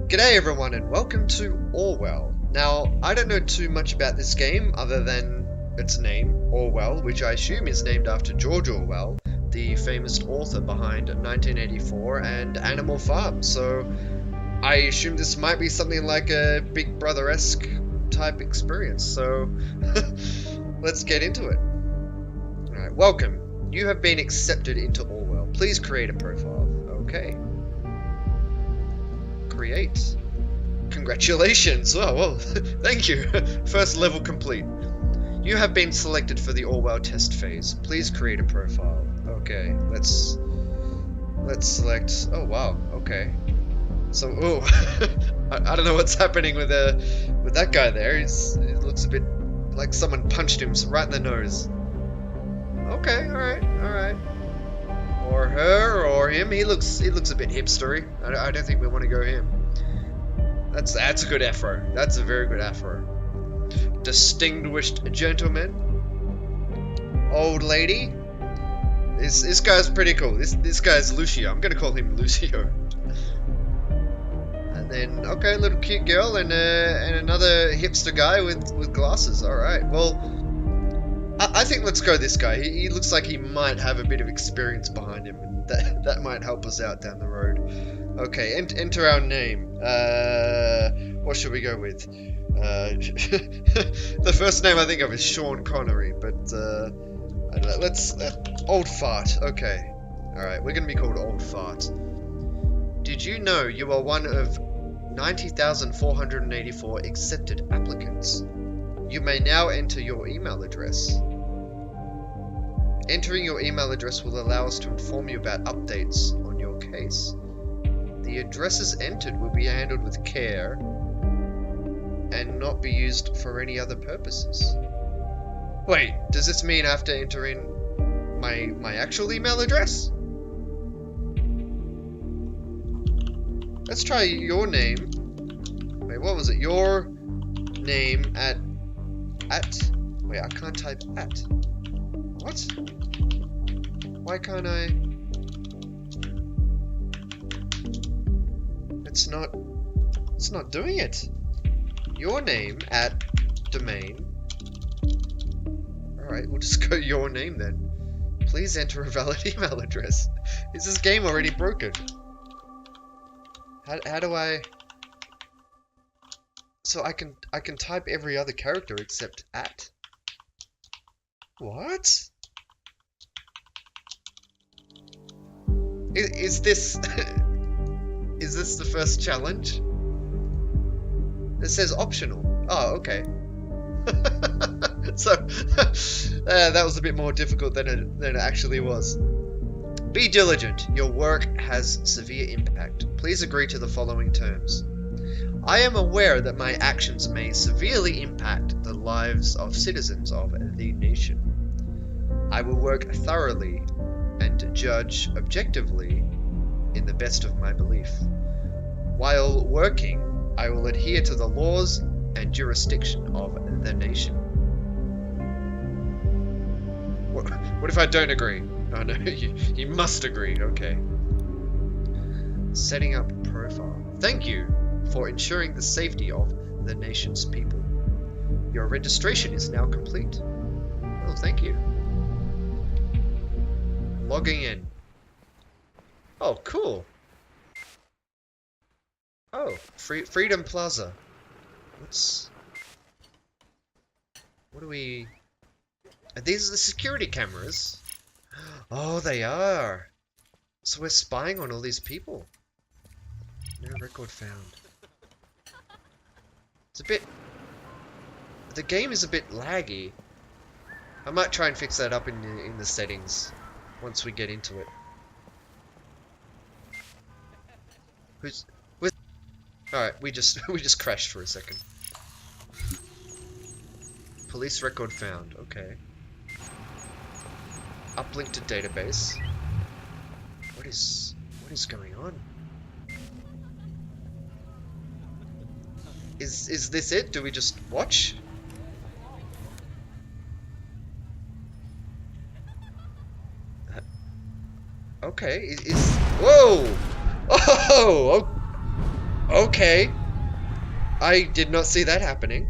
G'day everyone and welcome to Orwell. Now, I don't know too much about this game other than its name, Orwell, which I assume is named after George Orwell, the famous author behind 1984 and Animal Farm. So, I assume this might be something like a Big Brother-esque type experience. So, let's get into it. Alright, welcome. You have been accepted into Orwell. Please create a profile. Okay. Create. Congratulations! Oh, well, thank you. First level complete. You have been selected for the Orwell test phase. Please create a profile. Okay, let's select. Oh wow. Okay. So, I don't know what's happening with that guy there. It looks a bit like someone punched him right in the nose. Okay, all right. Or her, or him. He looks a bit hipstery. I don't think we want to go him. That's a good afro. That's a very good afro. Distinguished gentleman. Old lady. This guy's pretty cool. This guy's Lucio. I'm gonna call him Lucio. And then little cute girl and another hipster guy with glasses. All right. Well. I think let's go this guy. He looks like he might have a bit of experience behind him, and that might help us out down the road. Okay, enter our name. What should we go with? The first name I think of is Sean Connery, but I don't know. Let's Old Fart. Okay, all right. We're gonna be called Old Fart. Did you know you are one of 90,484 accepted applicants? You may now enter your email address. Entering your email address will allow us to inform you about updates on your case. The addresses entered will be handled with care and not be used for any other purposes. Wait, does this mean I have to enter in my actual email address? Let's try your name. Wait, what was it? Your name at... Wait, I can't type at. What? Why can't I? It's not doing it. Your name at domain. Alright, we'll just go your name then. Please enter a valid email address. Is this game already broken? How do I... So I can type every other character except at? What? Is this is this the first challenge? It says optional. Oh, okay. So that was a bit more difficult than it actually was. Be diligent. Your work has severe impact. Please agree to the following terms. I am aware that my actions may severely impact the lives of citizens of the nation. I will work thoroughly and judge objectively in the best of my belief. While working, I will adhere to the laws and jurisdiction of the nation. What if I don't agree? Oh no, you must agree. Okay. Setting up profile. Thank you for ensuring the safety of the nation's people. Your registration is now complete. Oh, thank you. Logging in. Oh, cool. Oh, Freedom Plaza. What do we... Are these the security cameras? Oh, they are. So we're spying on all these people. No record found. It's a bit... The game is a bit laggy. I might try and fix that up in the settings once we get into it. Alright, we just crashed for a second. Police record found. Okay. Uplink to database. What is going on? Is this it? Do we just watch? Okay, whoa! Oh! Okay. I did not see that happening.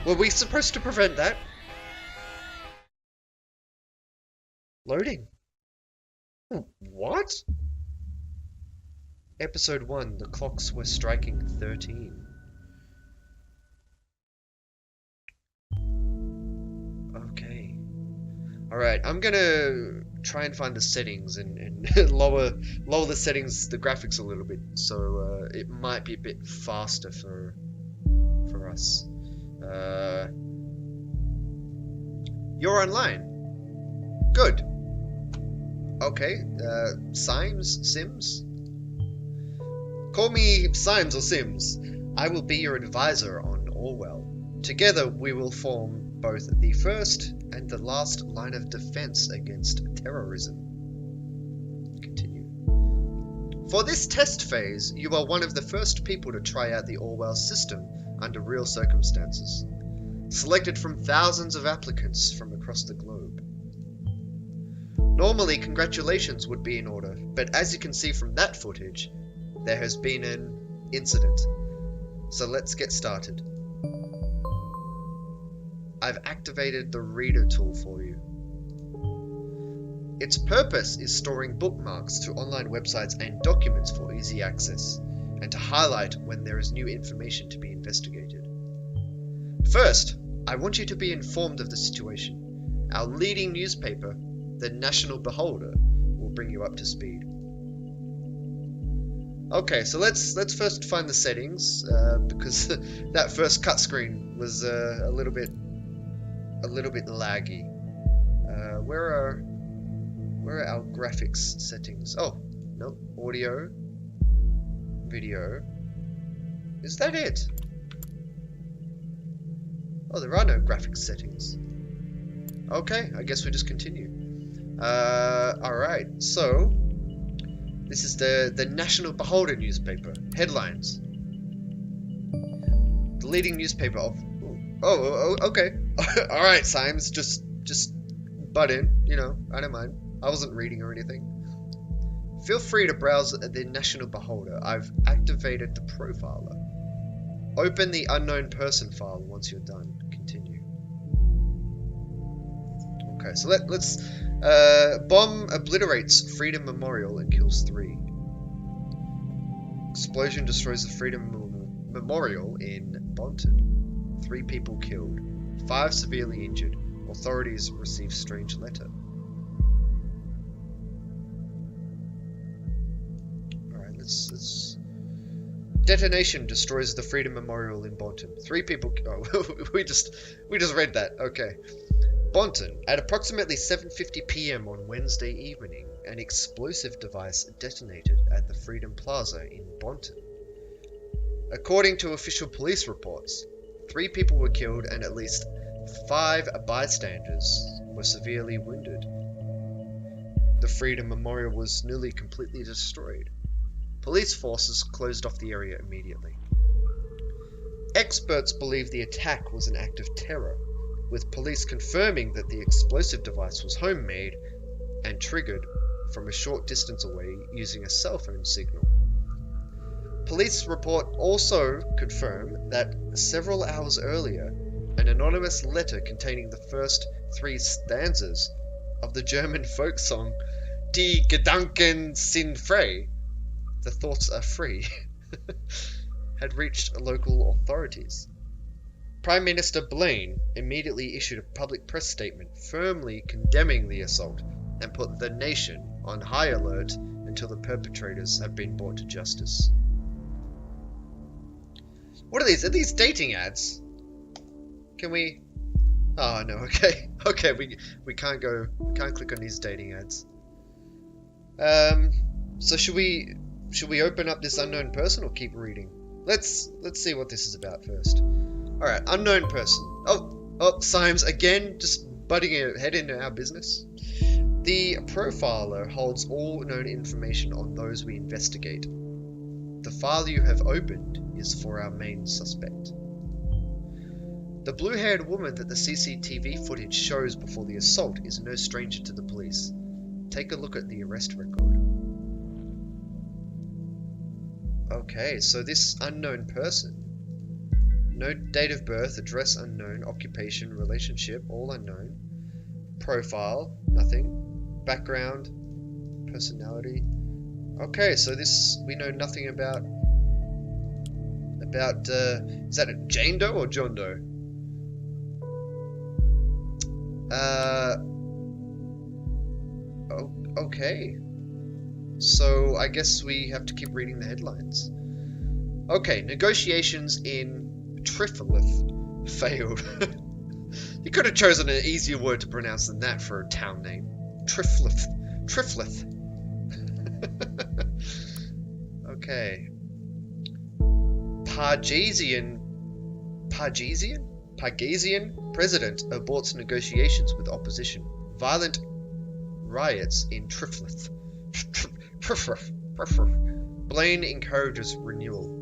Were we supposed to prevent that? Loading. What? Episode 1, the clocks were striking 13. Okay. Alright, I'm gonna try and find the settings and lower the settings, the graphics a little bit, so it might be a bit faster for us. You're online. Good. Okay, Sims? Call me Symes or Sims. I will be your advisor on Orwell. Together we will form both the first and the last line of defense against terrorism. Continue. For this test phase, you are one of the first people to try out the Orwell system under real circumstances. Selected from thousands of applicants from across the globe. Normally, congratulations would be in order, but as you can see from that footage, there has been an incident. So let's get started. I've activated the reader tool for you. Its purpose is storing bookmarks to online websites and documents for easy access, and to highlight when there is new information to be investigated. First, I want you to be informed of the situation. Our leading newspaper, the National Beholder, will bring you up to speed. Okay, so let's first find the settings, because that first cut screen was a little bit laggy. Where are our graphics settings? Oh, no, audio, video. Is that it? Oh, there are no graphics settings. Okay, I guess we just continue. Alright, so this is the National Beholder newspaper. Headlines. The leading newspaper of... Oh, okay. Alright, Symes, just butt in, you know, I don't mind. I wasn't reading or anything. Feel free to browse the National Beholder. I've activated the profiler. Open the unknown person file once you're done. Continue. Okay, so let's... bomb obliterates Freedom Memorial and kills 3. Explosion destroys the Freedom Memorial in Bonton. 3 people killed. 5 severely injured. Authorities receive strange letter. Alright, let's... Detonation destroys the Freedom Memorial in Bonton. 3 people... Oh, we just read that. Okay. Bonton. At approximately 7:50 p.m. on Wednesday evening, an explosive device detonated at the Freedom Plaza in Bonton. According to official police reports, 3 people were killed and at least 5 bystanders were severely wounded. The Freedom Memorial was nearly completely destroyed. Police forces closed off the area immediately. Experts believe the attack was an act of terror, with police confirming that the explosive device was homemade and triggered from a short distance away using a cell phone signal. Police report also confirm that several hours earlier, an anonymous letter containing the first 3 stanzas of the German folk song Die Gedanken sind frei, the thoughts are free, had reached local authorities. Prime Minister Blaine immediately issued a public press statement firmly condemning the assault and put the nation on high alert until the perpetrators have been brought to justice. What are these? Are these dating ads? Can we... Oh no, okay. Okay, we can't click on these dating ads. So should we open up this unknown person or keep reading? Let's see what this is about first. Alright, unknown person. Oh, Symes again, just butting your head into our business. The profiler holds all known information on those we investigate. The file you have opened is for our main suspect. The blue-haired woman that the CCTV footage shows before the assault is no stranger to the police. Take a look at the arrest record. Okay, so this unknown person. No date of birth, address unknown, occupation, relationship, all unknown. Profile, nothing. Background, personality. Okay, so this we know nothing about. Is that a Jane Doe or John Doe? Okay. So I guess we have to keep reading the headlines. Okay, negotiations in Triflith failed. You could have chosen an easier word to pronounce than that for a town name. Triflith. Triflith. Okay. Pargesian president aborts negotiations with opposition. Violent riots in Triflith. Blaine encourages renewal.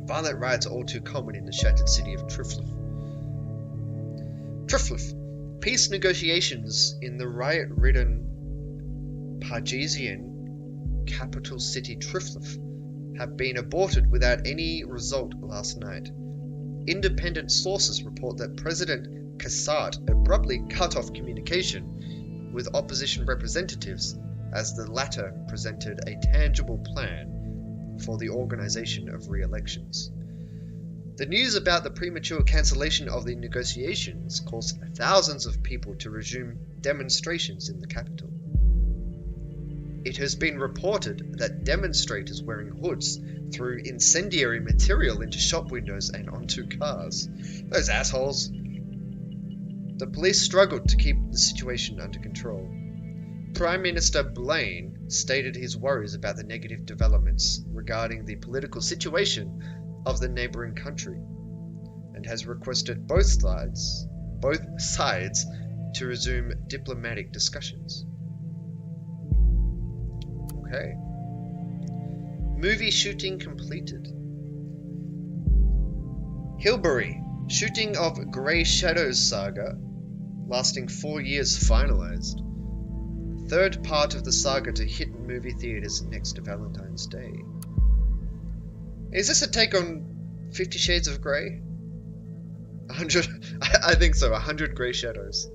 Violent riots are all too common in the shattered city of Triflith. Peace negotiations in the riot-ridden Pargesian capital city Triflith have been aborted without any result last night. Independent sources report that President Kassat abruptly cut off communication with opposition representatives as the latter presented a tangible plan for the organization of re-elections. The news about the premature cancellation of the negotiations caused thousands of people to resume demonstrations in the capital. It has been reported that demonstrators wearing hoods threw incendiary material into shop windows and onto cars. Those assholes! The police struggled to keep the situation under control. Prime Minister Blaine stated his worries about the negative developments regarding the political situation of the neighbouring country, and has requested both sides to resume diplomatic discussions. Okay. Movie shooting completed. Hilbury. Shooting of Grey Shadows saga, lasting 4 years, finalized. Third part of the saga to hit movie theaters next Valentine's Day. Is this a take on 50 Shades of Grey? 100? I think so, 100 Grey Shadows.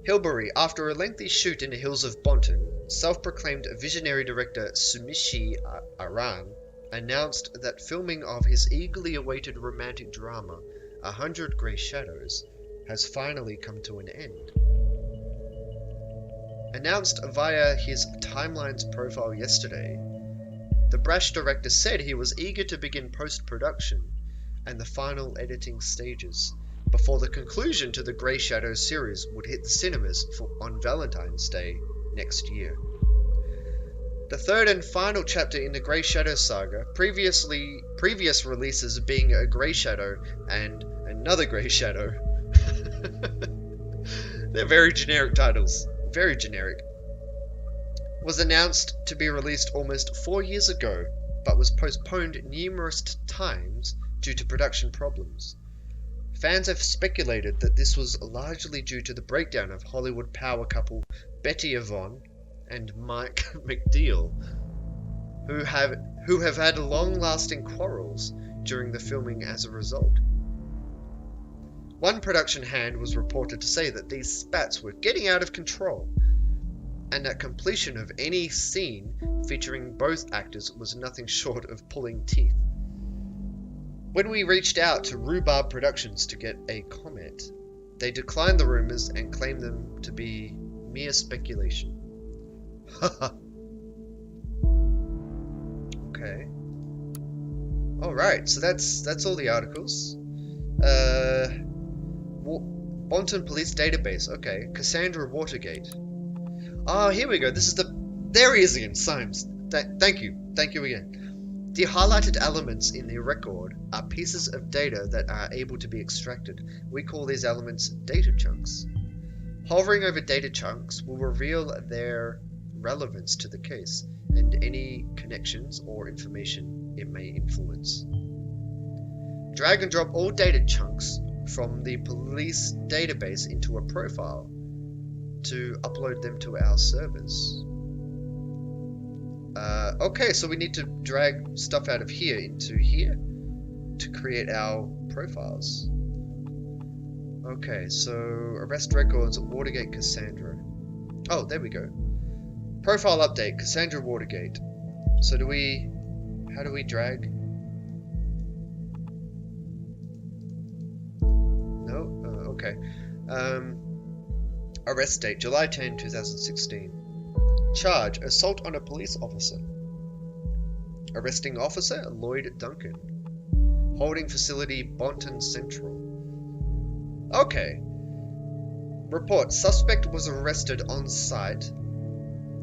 Hilbury. After a lengthy shoot in the hills of Bonton, self-proclaimed visionary director Sumishi Aran announced that filming of his eagerly awaited romantic drama, 100 Grey Shadows, has finally come to an end. Announced via his Timelines profile yesterday, the brash director said he was eager to begin post-production and the final editing stages before the conclusion to the Grey Shadows series would hit the cinemas on Valentine's Day next year. The third and final chapter in the Grey Shadow saga, previous releases being A Grey Shadow and Another Grey Shadow. They're very generic titles. Very generic. Was announced to be released almost 4 years ago, but was postponed numerous times due to production problems. Fans have speculated that this was largely due to the breakdown of Hollywood power couple Betty Yvonne and Mike McDeal, who have had long-lasting quarrels during the filming as a result. One production hand was reported to say that these spats were getting out of control, and that completion of any scene featuring both actors was nothing short of pulling teeth. When we reached out to Rhubarb Productions to get a comment, they declined the rumours and claimed them to be mere speculation. Okay. Alright, so that's all the articles. Bonton Police Database, okay. Cassandra Watergate. Oh, here we go. There he is again, Symes. Thank you again. The highlighted elements in the record are pieces of data that are able to be extracted. We call these elements data chunks. Hovering over data chunks will reveal their relevance to the case and any connections or information it may influence. Drag and drop all data chunks from the police database into a profile to upload them to our servers. Okay, so we need to drag stuff out of here into here to create our profiles. Okay, so arrest records, Watergate Cassandra. Oh, there we go. Profile update, Cassandra Watergate. So how do we drag? No? Okay. Arrest date, July 10, 2016. Charge, assault on a police officer. Arresting officer, Lloyd Duncan. Holding facility, Bonton Central. Okay. Report, suspect was arrested on site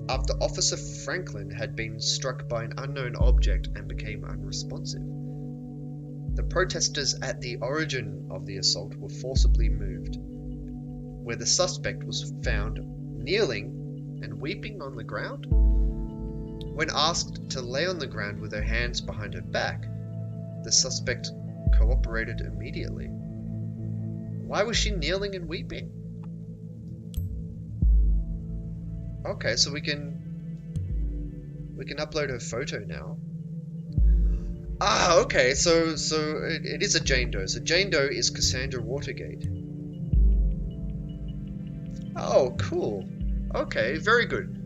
after Officer Franklin had been struck by an unknown object and became unresponsive. The protesters at the origin of the assault were forcibly moved, where the suspect was found kneeling and weeping on the ground. When asked to lay on the ground with her hands behind her back, the suspect cooperated immediately. Why was she kneeling and weeping? Okay, so we can upload her photo now. Ah, okay, so it is a Jane Doe. So Jane Doe is Cassandra Watergate. Oh, cool. Okay, very good.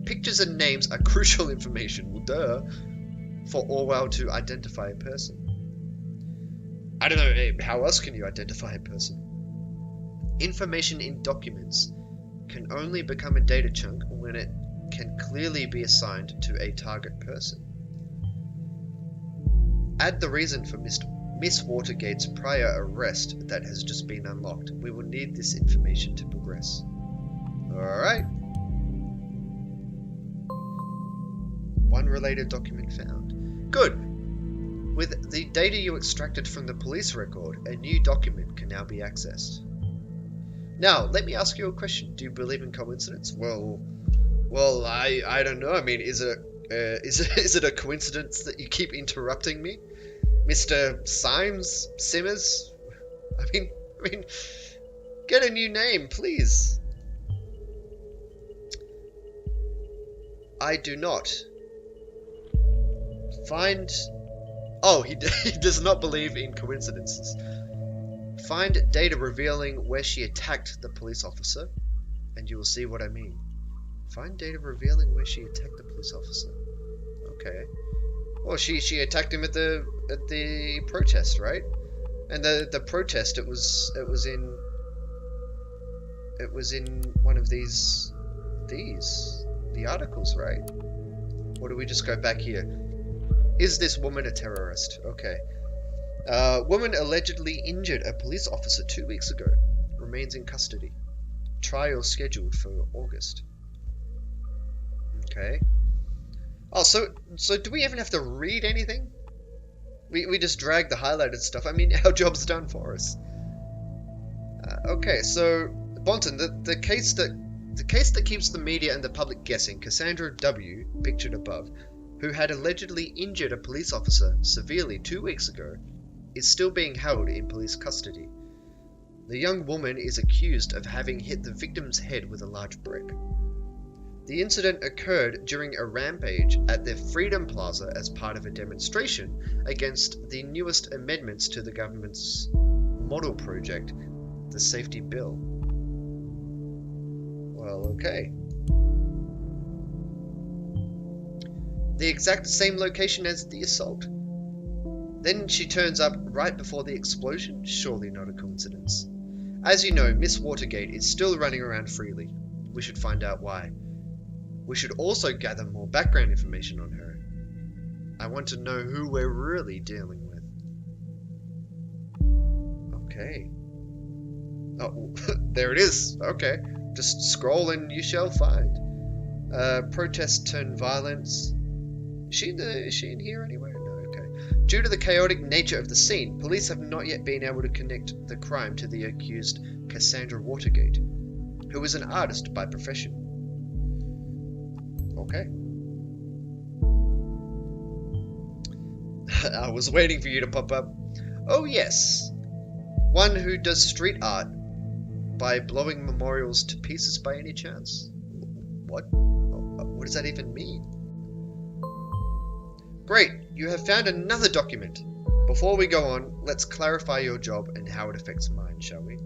Pictures and names are crucial information, well, duh, for Orwell to identify a person. I don't know, how else can you identify a person? Information in documents can only become a data chunk when it can clearly be assigned to a target person. Add the reason for Miss Watergate's prior arrest that has just been unlocked. We will need this information to progress. Alright. One related document found. Good. With the data you extracted from the police record, a new document can now be accessed. Now, let me ask you a question. Do you believe in coincidence? Well, I don't know. I mean, is it a coincidence that you keep interrupting me, Mr. Simmers? I mean, get a new name, please. I do not. Find... Oh, he does not believe in coincidences. Find data revealing where she attacked the police officer, and you will see what I mean. Find data revealing where she attacked the police officer. Okay. Well, she attacked him at the protest, right? And the protest, it was in one of these the articles, right? Or do we just go back here? Is this woman a terrorist? Okay. Woman allegedly injured a police officer 2 weeks ago. Remains in custody. Trial scheduled for August. Okay. Oh, so do we even have to read anything? We just drag the highlighted stuff. I mean, our job's done for us. Okay, so Bonton, the case that keeps the media and the public guessing, Cassandra W, pictured above, who had allegedly injured a police officer severely 2 weeks ago, is still being held in police custody. The young woman is accused of having hit the victim's head with a large brick. The incident occurred during a rampage at the Freedom Plaza as part of a demonstration against the newest amendments to the government's model project, the Safety Bill. Well, okay. The exact same location as the assault. Then she turns up right before the explosion? Surely not a coincidence. As you know, Miss Watergate is still running around freely. We should find out why. We should also gather more background information on her. I want to know who we're really dealing with. Okay. Oh, there it is. Okay. Just scroll and you shall find. Protest turned violence. Is she in here anywhere? No, okay. Due to the chaotic nature of the scene, police have not yet been able to connect the crime to the accused Cassandra Watergate, who is an artist by profession. Okay. I was waiting for you to pop up. Oh yes. One who does street art by blowing memorials to pieces by any chance? What? What does that even mean? Great, you have found another document. Before we go on, let's clarify your job and how it affects mine, shall we?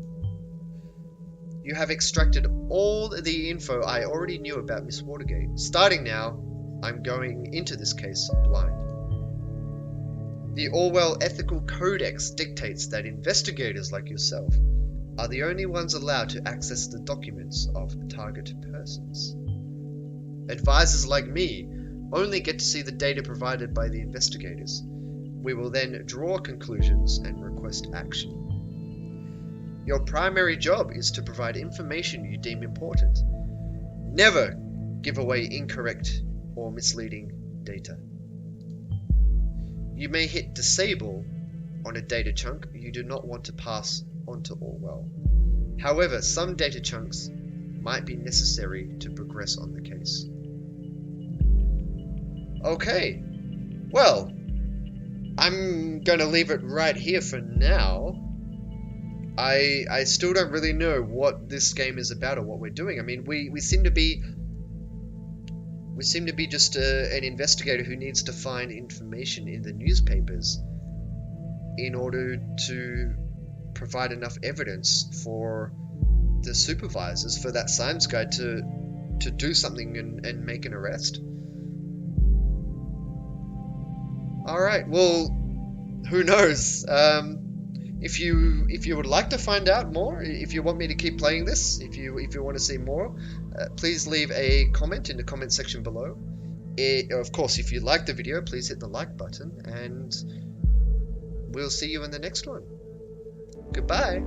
You have extracted all the info I already knew about Miss Watergate. Starting now, I'm going into this case blind. The Orwell Ethical Codex dictates that investigators like yourself are the only ones allowed to access the documents of target persons. Advisors like me only get to see the data provided by the investigators. We will then draw conclusions and request action. Your primary job is to provide information you deem important. Never give away incorrect or misleading data. You may hit disable on a data chunk you do not want to pass on to Orwell. However, some data chunks might be necessary to progress on the case. Okay, well, I'm going to leave it right here for now. I still don't really know what this game is about or what we're doing. I mean, we seem to be just an investigator who needs to find information in the newspapers in order to provide enough evidence for the supervisors, for that science guy to do something and make an arrest. Alright, well, who knows? If you would like to find out more, if you want me to keep playing this, if you want to see more, please leave a comment in the comment section below. Of course, if you like the video, please hit the like button, and we'll see you in the next one. Goodbye.